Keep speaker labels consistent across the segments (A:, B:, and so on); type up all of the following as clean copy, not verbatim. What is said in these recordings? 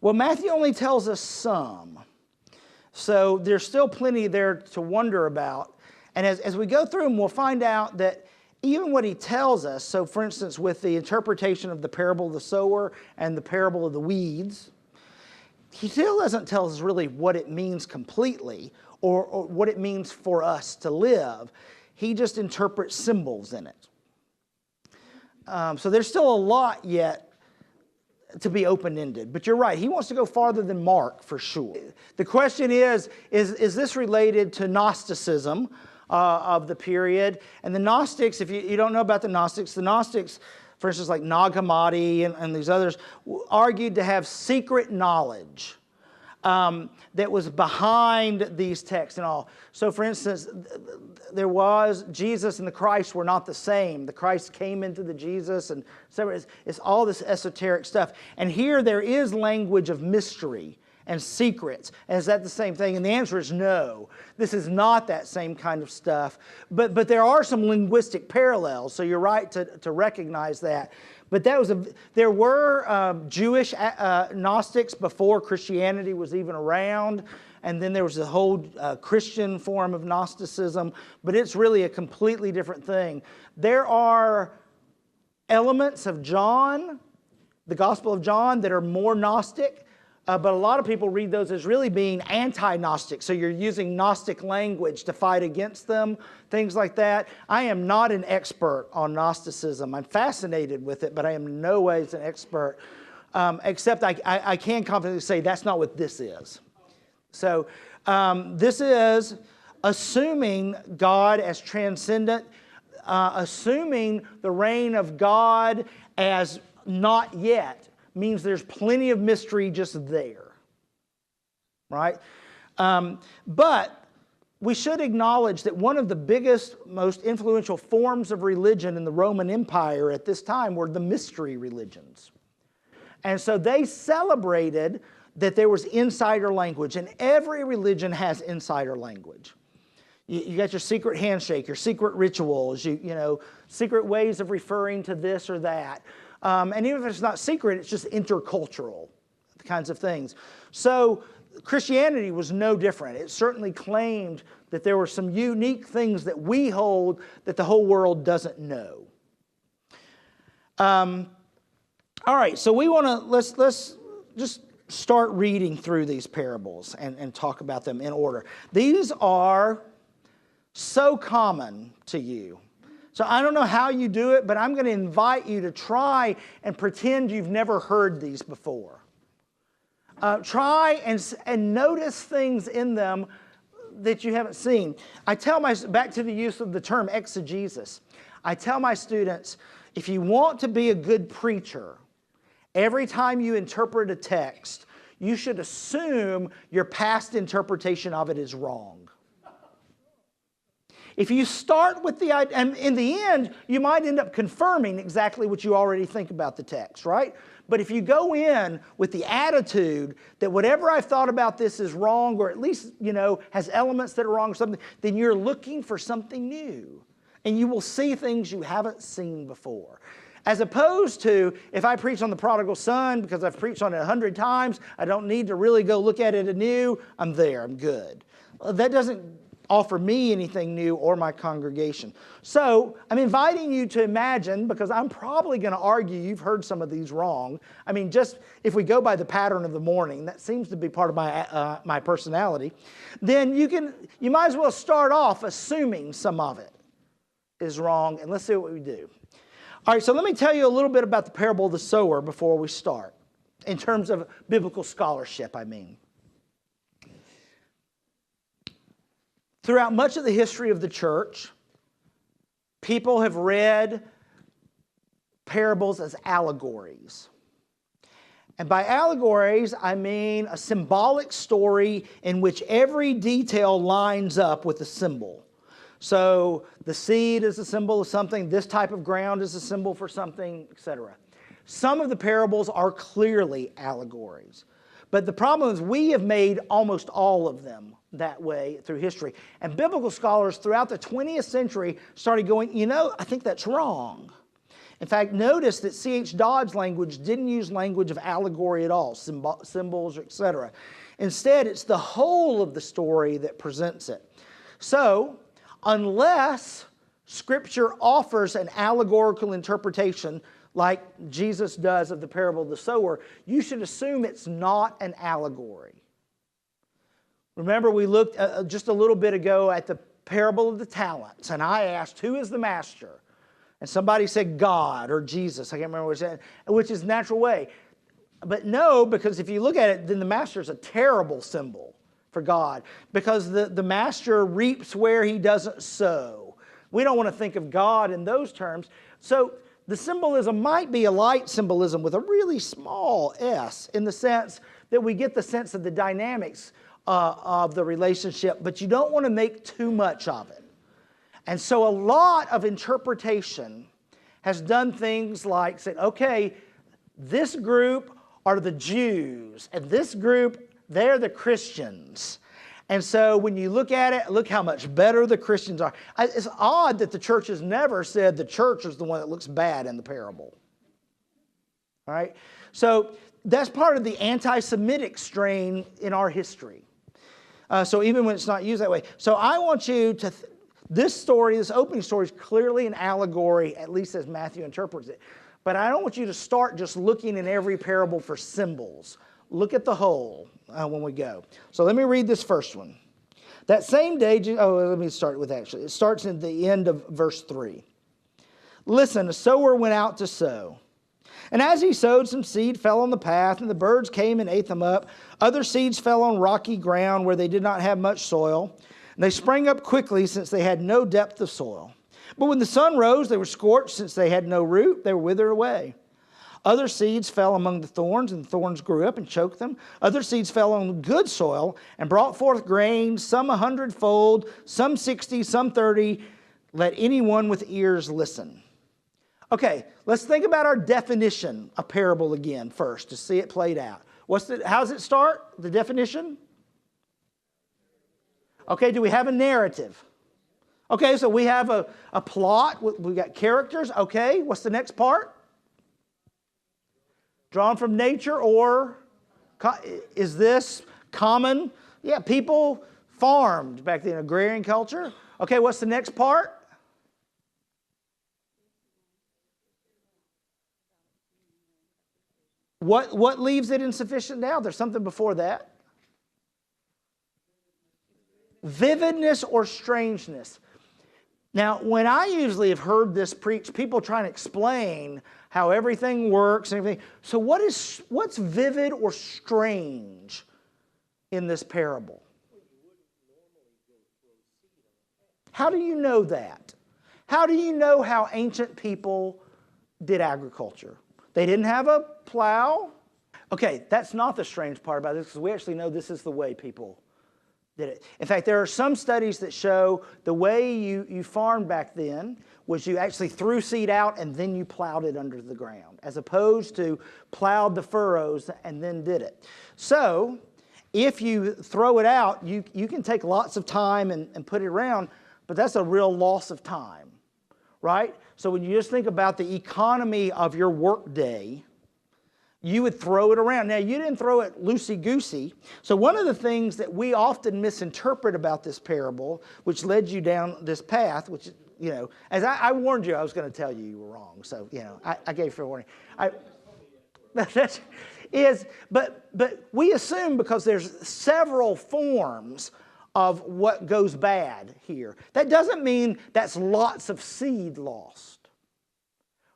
A: Well, Matthew only tells us some. So there's still plenty there to wonder about. And as we go through them, we'll find out that even what he tells us, so for instance, with the interpretation of the parable of the sower and the parable of the weeds, he still doesn't tell us really what it means completely or what it means for us to live. He just interprets symbols in it. So there's still a lot yet to be open-ended. But you're right, he wants to go farther than Mark for sure. The question is this related to Gnosticism of the period? And the Gnostics, if you don't know about the Gnostics, for instance, like Nag Hammadi and these others, argued to have secret knowledge that was behind these texts and all. So for instance, there was Jesus and the Christ were not the same. The Christ came into the Jesus, and so it's all this esoteric stuff. And here there is language of mystery and secrets. And is that the same thing? And the answer is no. This is not that same kind of stuff. But there are some linguistic parallels, so you're right to recognize that. But there were Jewish Gnostics before Christianity was even around. And then there was the whole Christian form of Gnosticism. But it's really a completely different thing. There are elements of John, the Gospel of John, that are more Gnostic. But a lot of people read those as really being anti-Gnostic. So you're using Gnostic language to fight against them, things like that. I am not an expert on Gnosticism. I'm fascinated with it, but I am in no ways an expert. Except I can confidently say that's not what this is. So this is assuming God as transcendent, assuming the reign of God as not yet. Means there's plenty of mystery just there, right? But we should acknowledge that one of the biggest, most influential forms of religion in the Roman Empire at this time were the mystery religions. And so they celebrated that there was insider language, and every religion has insider language. You got your secret handshake, your secret rituals, you know, secret ways of referring to this or that. And even if it's not secret, it's just intercultural kinds of things. So Christianity was no different. It certainly claimed that there were some unique things that we hold that the whole world doesn't know. All right, so we want to, let's just start reading through these parables and talk about them in order. These are so common to you. So I don't know how you do it, but I'm going to invite you to try and pretend you've never heard these before. Try and notice things in them that you haven't seen. Back to the use of the term exegesis. I tell my students, if you want to be a good preacher, every time you interpret a text, you should assume your past interpretation of it is wrong. If you start with the idea, and in the end, you might end up confirming exactly what you already think about the text, right? But if you go in with the attitude that whatever I've thought about this is wrong, or at least, you know, has elements that are wrong or something, then you're looking for something new. And you will see things you haven't seen before. As opposed to, if I preach on the prodigal son, because I've preached on it 100 times, I don't need to really go look at it anew, I'm there, I'm good. That doesn't offer me anything new or my congregation. So I'm inviting you to imagine, because I'm probably going to argue you've heard some of these wrong. I mean, just if we go by the pattern of the morning, that seems to be part of my personality, then you might as well start off assuming some of it is wrong, and let's see what we do. All right, so let me tell you a little bit about the parable of the sower before we start, in terms of biblical scholarship, I mean. Throughout much of the history of the church, people have read parables as allegories. And by allegories, I mean a symbolic story in which every detail lines up with a symbol. So the seed is a symbol of something, this type of ground is a symbol for something, etc. Some of the parables are clearly allegories. But the problem is we have made almost all of them that way through history. And biblical scholars throughout the 20th century started going, you know, I think that's wrong. In fact, notice that C.H. Dodd's language didn't use language of allegory at all, symbols, etc. Instead, it's the whole of the story that presents it. So, unless Scripture offers an allegorical interpretation like Jesus does of the parable of the sower, you should assume it's not an allegory. Remember, we looked just a little bit ago at the parable of the talents, and I asked, who is the master? And somebody said God or Jesus. I can't remember what it said, which is natural way. But no, because if you look at it, then the master is a terrible symbol for God, because the master reaps where he doesn't sow. We don't want to think of God in those terms. So the symbolism might be a light symbolism with a really small s, in the sense that we get the sense of the dynamics of the relationship, but you don't want to make too much of it. And so a lot of interpretation has done things like said, okay, this group are the Jews, and this group, they're the Christians. And so when you look at it, look how much better the Christians are. It's odd that the church has never said the church is the one that looks bad in the parable. All right? So that's part of the anti-Semitic strain in our history. So even when it's not used that way. So I want you to... This story, this opening story, is clearly an allegory, at least as Matthew interprets it. But I don't want you to start just looking in every parable for symbols. Look at the whole when we go. So let me read this first one. That same day, let me start with actually. It starts at the end of verse 3. Listen, a sower went out to sow. And as he sowed, some seed fell on the path, and the birds came and ate them up. Other seeds fell on rocky ground where they did not have much soil. And they sprang up quickly, since they had no depth of soil. But when the sun rose, they were scorched. Since they had no root, they were withered away. Other seeds fell among the thorns, and the thorns grew up and choked them. Other seeds fell on good soil and brought forth grain, some 100-fold, some 60, some 30. Let anyone with ears listen. Okay, let's think about our definition of parable again first to see it played out. How does it start, the definition? Okay, do we have a narrative? Okay, so we have a plot. We've got characters. Okay, what's the next part? Drawn from nature, or is this common? Yeah, people farmed back then, agrarian culture. Okay, what's the next part? What leaves it insufficient now? There's something before that. Vividness or strangeness. Now, when I usually have heard this preached, people trying to explain how everything works and everything. So what's vivid or strange in this parable? How do you know that? How do you know how ancient people did agriculture? They didn't have a plow. Okay, that's not the strange part about this, because we actually know this is the way people did it. In fact, there are some studies that show the way you farmed back then was you actually threw seed out and then you plowed it under the ground, as opposed to plowed the furrows and then did it. So if you throw it out, you can take lots of time and put it around, but that's a real loss of time, right? So when you just think about the economy of your work day, you would throw it around. Now, you didn't throw it loosey-goosey. So one of the things that we often misinterpret about this parable, which led you down this path, which, as I warned you, I was going to tell you you were wrong. So, I gave fair warning. But we assume, because there's several forms of what goes bad here. That doesn't mean that's lots of seed lost.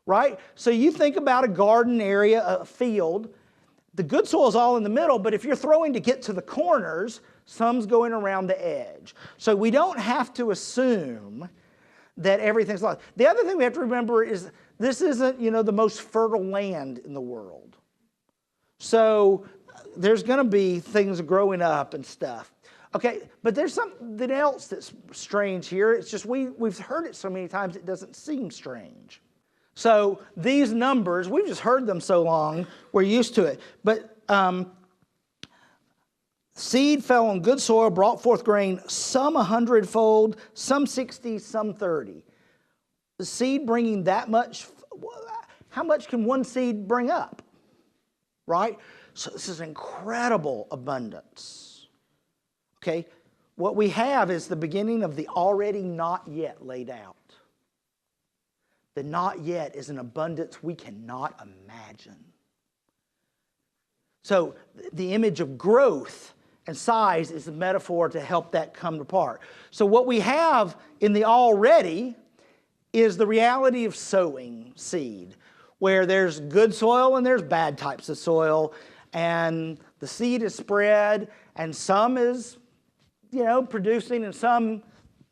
A: Right? So you think about a garden area, a field. The good soil is all in the middle, but if you're throwing to get to the corners, some's going around the edge. So we don't have to assume that everything's lost. The other thing we have to remember is this isn't, the most fertile land in the world. So there's going to be things growing up and stuff. Okay, but there's something else that's strange here. It's just we've heard it so many times it doesn't seem strange. So these numbers, we've just heard them so long, we're used to it. But seed fell on good soil, brought forth grain, some 100-fold, some 60, some 30. The seed bringing that much how much can one seed bring up? Right? So this is incredible abundance. Okay? What we have is the beginning of the already not yet laid out. The not yet is an abundance we cannot imagine. So the image of growth and size is a metaphor to help that come apart. So what we have in the already is the reality of sowing seed, where there's good soil and there's bad types of soil, and the seed is spread, and some is, producing and some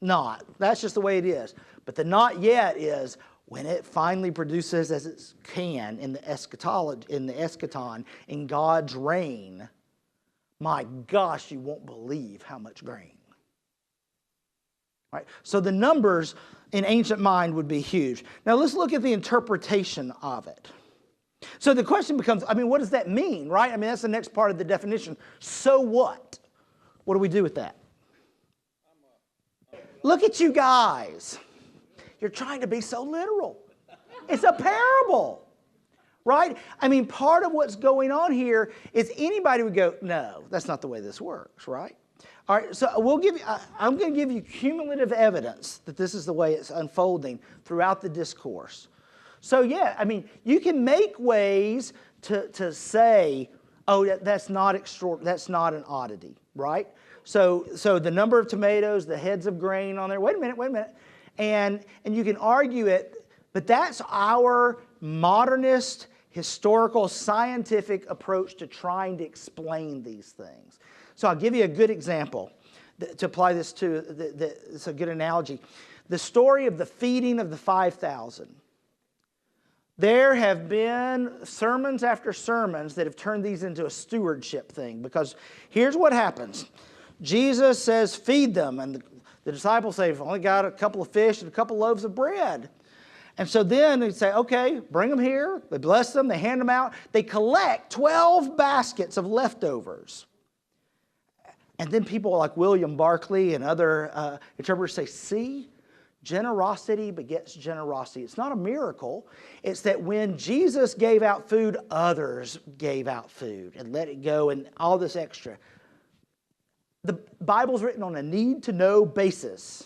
A: not. That's just the way it is. But the not yet is when it finally produces as it can in the eschatology, in the eschaton, in God's reign. My gosh, you won't believe how much grain. Right? So the numbers in ancient mind would be huge. Now let's look at the interpretation of it. So the question becomes, what does that mean, right? That's the next part of the definition. So what? What do we do with that? Look at you guys. You're trying to be so literal. It's a parable, right? Part of what's going on here is anybody would go, no, that's not the way this works, right? All right, so I'm going to give you cumulative evidence that this is the way it's unfolding throughout the discourse. So yeah, you can make ways to say, oh, that's not an oddity, right? So the number of tomatoes, the heads of grain on there. Wait a minute. And you can argue it, but that's our modernist, historical, scientific approach to trying to explain these things. So I'll give you a good example to apply this to. It's a good analogy. The story of the feeding of the 5,000. There have been sermons after sermons that have turned these into a stewardship thing, because here's what happens. Jesus says, feed them, and the disciples say, I've only got a couple of fish and a couple of loaves of bread. And so then they say, okay, bring them here. They bless them. They hand them out. They collect 12 baskets of leftovers. And then people like William Barclay and other interpreters say, see, generosity begets generosity. It's not a miracle. It's that when Jesus gave out food, others gave out food and let it go and all this extra. The Bible's written on a need-to-know basis.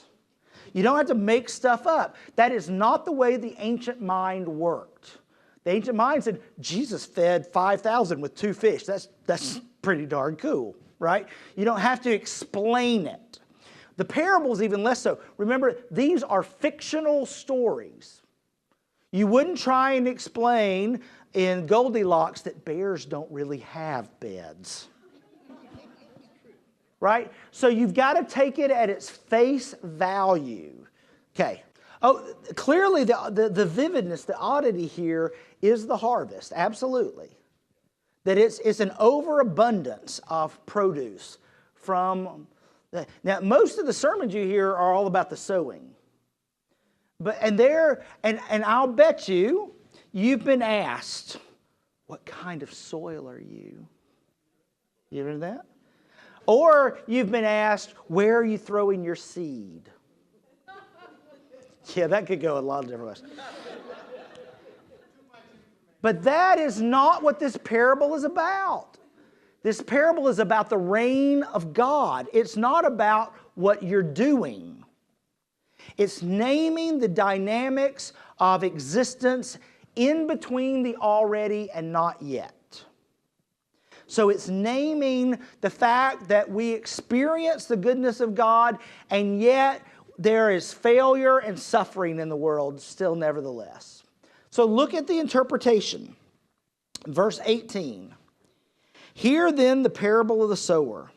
A: You don't have to make stuff up. That is not the way the ancient mind worked. The ancient mind said, Jesus fed 5,000 with 2 fish. That's pretty darn cool, right? You don't have to explain it. The parables even less so. Remember, these are fictional stories. You wouldn't try and explain in Goldilocks that bears don't really have beds. Right? So you've got to take it at its face value. Okay. Oh, clearly the vividness, the oddity here is the harvest. Absolutely. That it's an overabundance of produce from... Now, most of the sermons you hear are all about the sowing. And I'll bet you've been asked, what kind of soil are you? You ever heard that? Or you've been asked, where are you throwing your seed? Yeah, that could go a lot of different ways. But that is not what this parable is about. This parable is about the reign of God. It's not about what you're doing. It's naming the dynamics of existence in between the already and not yet. So it's naming the fact that we experience the goodness of God, and yet there is failure and suffering in the world still nevertheless. So look at the interpretation. Verse 18. Hear then the parable of the sower.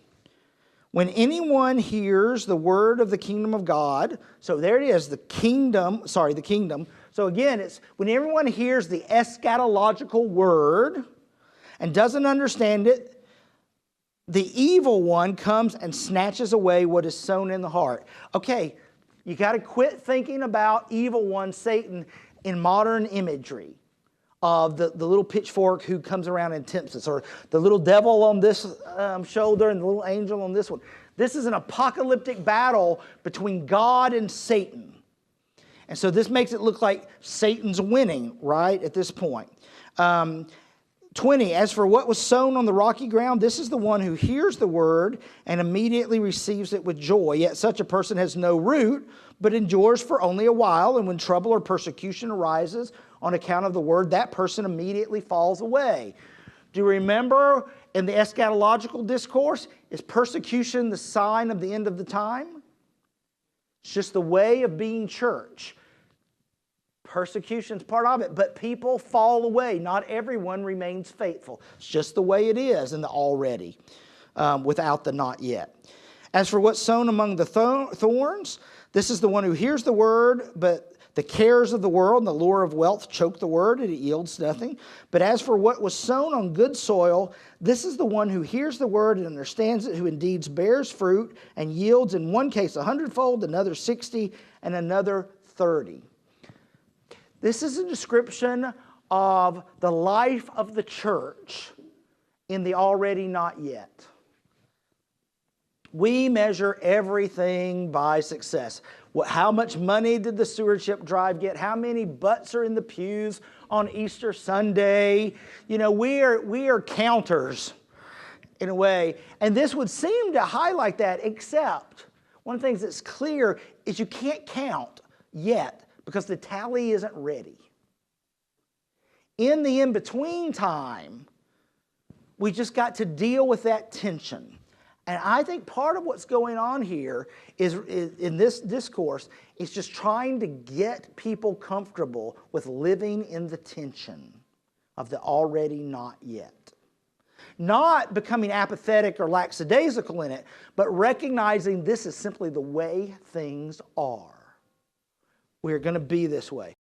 A: When anyone hears the word of the kingdom of God, so there it is, the kingdom. So again, it's when everyone hears the eschatological word and doesn't understand it, the evil one comes and snatches away what is sown in the heart. Okay, you got to quit thinking about evil one, Satan, in modern imagery of the little pitchfork who comes around and tempts us, or the little devil on this shoulder and the little angel on this one. This is an apocalyptic battle between God and Satan. And so this makes it look like Satan's winning, right, at this point. 20, as for what was sown on the rocky ground, this is the one who hears the word and immediately receives it with joy. Yet such a person has no root, but endures for only a while. And when trouble or persecution arises on account of the word, that person immediately falls away. Do you remember in the eschatological discourse, is persecution the sign of the end of the time? It's just the way of being church. Persecution's part of it, but people fall away. Not everyone remains faithful. It's just the way it is in the already, without the not yet. As for what's sown among the thorns, this is the one who hears the word, but the cares of the world and the lure of wealth choke the word, and it yields nothing. But as for what was sown on good soil, this is the one who hears the word and understands it, who indeed bears fruit and yields in one case 100-fold, another 60, and another 30. This is a description of the life of the church in the already not yet. We measure everything by success. How much money did the stewardship drive get? How many butts are in the pews on Easter Sunday? You know, we are counters in a way. And this would seem to highlight that, except one of the things that's clear is you can't count yet because the tally isn't ready. In the in-between time, we just got to deal with that tension. And I think part of what's going on here is in this discourse is just trying to get people comfortable with living in the tension of the already not yet. Not becoming apathetic or lackadaisical in it, but recognizing this is simply the way things are. We're going to be this way.